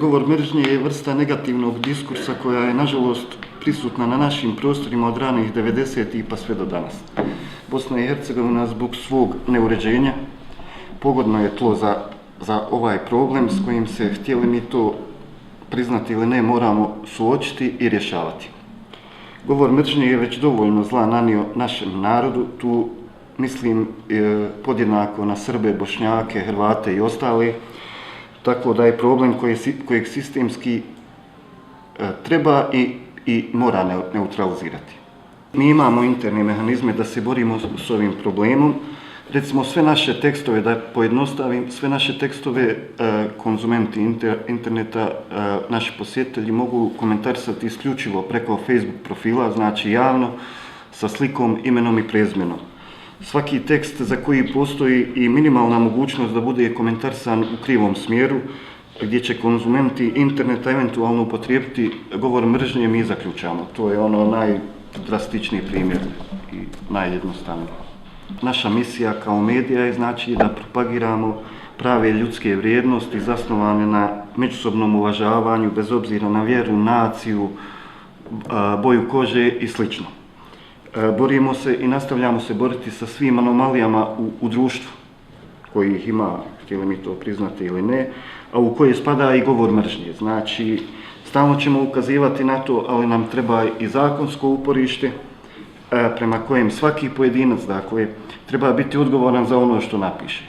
Govor mržnje je vrsta negativnog diskursa koja je, nažalost, prisutna na našim prostorima od ranih 90-ih pa sve do danas. Bosna i Hercegovina zbog svog neuređenja pogodno je tlo za ovaj problem s kojim se, htjeli mi to priznati ili ne, moramo suočiti i rješavati. Govor mržnje je već dovoljno zla nanio našem narodu, tu mislim podjednako na Srbe, Bošnjake, Hrvate i ostale, tako da je problem kojeg sistemski treba i mora neutralizirati. Mi imamo interne mehanizme da se borimo s ovim problemom. Recimo, sve naše tekstove, da pojednostavim, sve naše tekstove konzumenti interneta, naši posjetitelji mogu komentarisati isključivo preko Facebook profila, znači javno, sa slikom, imenom i prezimenom. Svaki tekst za koji postoji i minimalna mogućnost da bude komentarisan u krivom smjeru, gdje će konzumenti interneta eventualno upotrijebiti govor mržnje, mi zaključamo. To je ono najdrastičniji primjer i najjednostavniji. Naša misija kao medija je znači da propagiramo prave ljudske vrijednosti zasnovane na međusobnom uvažavanju bez obzira na vjeru, naciju, boju kože i sl. Borimo se i nastavljamo se boriti sa svim anomalijama u društvu, kojih ima, htjeli mi to priznati ili ne, a u koje spada i govor mržnje. Znači, stalno ćemo ukazivati na to, ali nam treba i zakonsko uporište prema kojem svaki pojedinac, dakle, treba biti odgovoran za ono što napiše.